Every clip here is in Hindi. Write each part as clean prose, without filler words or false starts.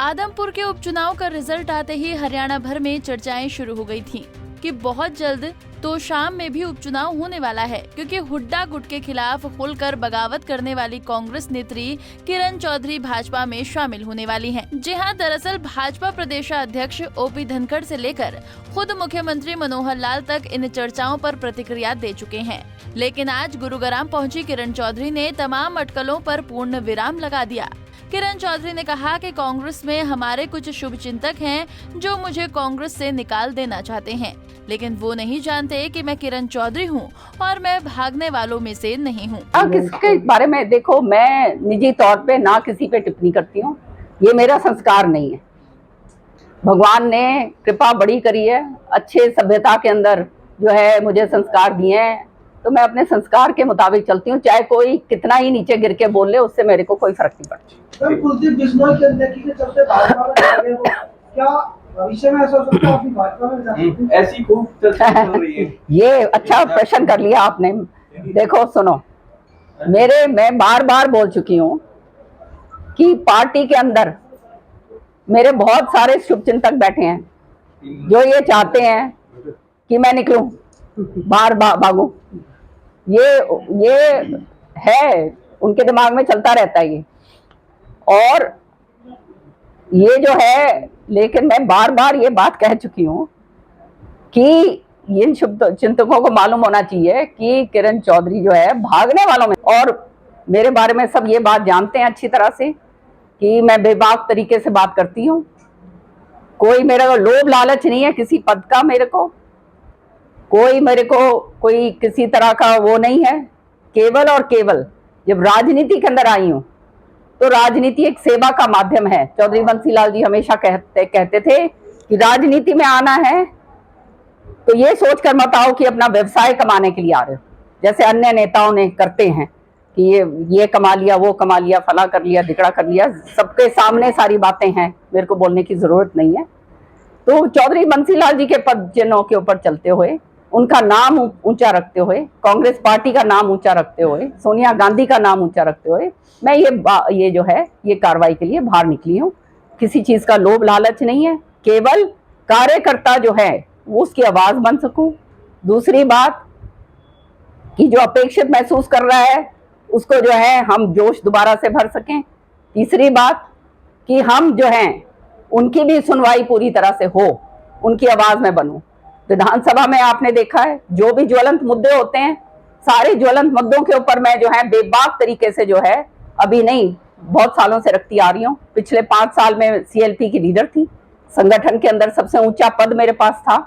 आदमपुर के उपचुनाव का रिजल्ट आते ही हरियाणा भर में चर्चाएं शुरू हो गई थीं कि बहुत जल्द तो शाम में भी उपचुनाव होने वाला है, क्योंकि हुड्डा गुट के खिलाफ खुलकर बगावत करने वाली कांग्रेस नेत्री किरण चौधरी भाजपा में शामिल होने वाली हैं। जी हां, दरअसल भाजपा प्रदेशाध्यक्ष ओपी धनखड़ से लेकर खुद मुख्यमंत्री मनोहर लाल तक इन चर्चाओं पर प्रतिक्रिया दे चुके हैं। लेकिन आज गुरुग्राम पहुंची किरण चौधरी ने तमाम अटकलों पर पूर्ण विराम लगा दिया। किरण चौधरी ने कहा कि कांग्रेस में हमारे कुछ शुभचिंतक हैं जो मुझे कांग्रेस से निकाल देना चाहते हैं, लेकिन वो नहीं जानते कि मैं किरण चौधरी हूं और मैं भागने वालों में से नहीं हूं। किसके बारे में देखो, मैं निजी तौर पे ना किसी पे टिप्पणी करती हूँ, ये मेरा संस्कार नहीं है। भगवान ने कृपा बड़ी करी है, अच्छे सभ्यता के अंदर जो है मुझे संस्कार दिए हैं, तो मैं अपने संस्कार के मुताबिक चलती हूँ। चाहे कोई कितना ही नीचे गिर के बोल ले, उससे मेरे को कोई फर्क नहीं पड़ता। कुलदीप बिश्नोई की अनदेखी के चलते भाजपा में जा रहे हो, क्या भविष्य में ऐसा हो सकता है भाजपा में जा सकते हैं? ऐसी खूब चर्चा चल रही है। ये अच्छा प्रश्न कर लिया आपने। देखो सुनो, मैं बार बार बोल चुकी हूँ कि पार्टी के अंदर मेरे बहुत सारे शुभचिंतक बैठे हैं जो ये चाहते हैं कि मैं निकलूं, बाहर भागूं। ये है, उनके दिमाग में चलता रहता है ये, और ये जो है, लेकिन मैं बार बार ये बात कह चुकी हूँ कि इन शुभचिंतकों को मालूम होना चाहिए कि किरण चौधरी जो है भागने वालों में, और मेरे बारे में सब ये बात जानते हैं अच्छी तरह से कि मैं बेबाक तरीके से बात करती हूँ। कोई मेरा लोभ लालच नहीं है किसी पद का, मेरे को कोई किसी तरह का वो नहीं है। केवल और केवल जब राजनीति के अंदर आई हूँ तो राजनीति एक सेवा का माध्यम है। चौधरी बंसीलाल जी हमेशा कहते थे कि राजनीति में आना है तो ये सोचकर मत आओ कि अपना व्यवसाय कमाने के लिए आ रहे हो, जैसे अन्य नेताओं ने करते हैं कि ये कमा लिया, वो कमा लिया, फला कर लिया, धिकड़ा कर लिया। सबके सामने सारी बातें हैं, मेरे को बोलने की जरूरत नहीं है। तो चौधरी बंसीलाल जी के पद चिन्हों के ऊपर चलते हुए, उनका नाम ऊंचा रखते हुए, कांग्रेस पार्टी का नाम ऊंचा रखते हुए, सोनिया गांधी का नाम ऊंचा रखते हुए मैं ये जो है ये कार्रवाई के लिए बाहर निकली हूँ। किसी चीज का लोभ लालच नहीं है, केवल कार्यकर्ता जो है वो उसकी आवाज बन सकूं। दूसरी बात कि जो अपेक्षित महसूस कर रहा है उसको जो है हम जोश दोबारा से भर सकें। तीसरी बात कि हम जो हैं उनकी भी सुनवाई पूरी तरह से हो, उनकी आवाज में बनूं। विधानसभा में आपने देखा है जो भी ज्वलंत मुद्दे होते हैं, सारे ज्वलंत मुद्दों के ऊपर मैं जो है बेबाक तरीके से जो है, अभी नहीं बहुत सालों से रखती आ रही हूँ। पिछले 5 साल में सीएलपी की लीडर थी, संगठन के अंदर सबसे ऊंचा पद मेरे पास था,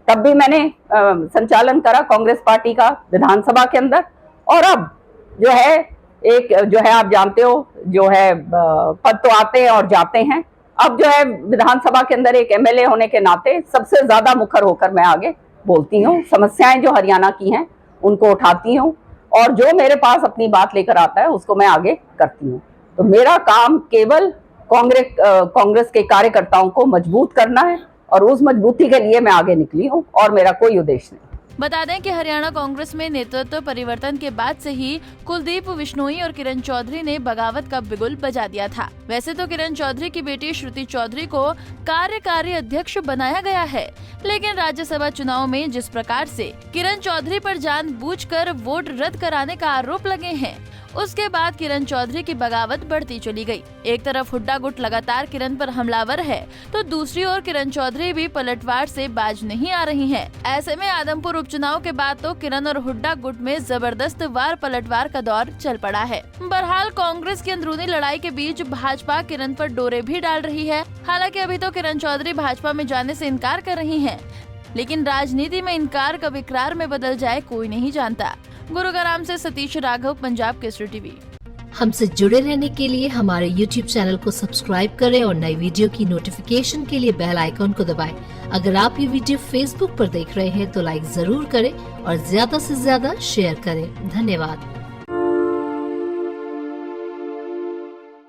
तब भी मैंने संचालन करा कांग्रेस पार्टी का विधानसभा के अंदर। और अब जो है एक जो है आप जानते हो जो है पद तो आते हैं और जाते हैं। अब जो है विधानसभा के अंदर एक एमएलए होने के नाते सबसे ज्यादा मुखर होकर मैं आगे बोलती हूँ, समस्याएं जो हरियाणा की हैं उनको उठाती हूँ, और जो मेरे पास अपनी बात लेकर आता है उसको मैं आगे करती हूँ। तो मेरा काम केवल कांग्रेस के कार्यकर्ताओं को मजबूत करना है, और उस मजबूती के लिए मैं आगे निकली हूँ, और मेरा कोई उद्देश्य नहीं। बता दें कि हरियाणा कांग्रेस में नेतृत्व परिवर्तन के बाद से ही कुलदीप बिश्नोई और किरण चौधरी ने बगावत का बिगुल बजा दिया था। वैसे तो किरण चौधरी की बेटी श्रुति चौधरी को कार्यकारी अध्यक्ष बनाया गया है, लेकिन राज्यसभा चुनाव में जिस प्रकार से किरण चौधरी पर जानबूझकर वोट रद्द कराने का आरोप लगे हैं, उसके बाद किरण चौधरी की बगावत बढ़ती चली गई। एक तरफ हुड्डा गुट लगातार किरण पर हमलावर है, तो दूसरी ओर किरण चौधरी भी पलटवार से बाज नहीं आ रही हैं। ऐसे में आदमपुर उपचुनाव के बाद तो किरण और हुड्डा गुट में जबरदस्त वार पलटवार का दौर चल पड़ा है। बहरहाल कांग्रेस की अंदरूनी लड़ाई के बीच भाजपा किरण पर डोरे भी डाल रही है। हालांकि अभी तो किरण चौधरी भाजपा में जाने से इनकार कर रही हैं, लेकिन राजनीति में इनकार कब इकरार में बदल जाए कोई नहीं जानता। गुरुग्राम से सतीश राघव, पंजाब केसरी टीवी। हमसे जुड़े रहने के लिए हमारे YouTube चैनल को सब्सक्राइब करें और नई वीडियो की नोटिफिकेशन के लिए बेल आइकॉन को दबाएं। अगर आप ये वीडियो Facebook पर देख रहे हैं तो लाइक जरूर करें और ज्यादा से ज्यादा शेयर करें। धन्यवाद।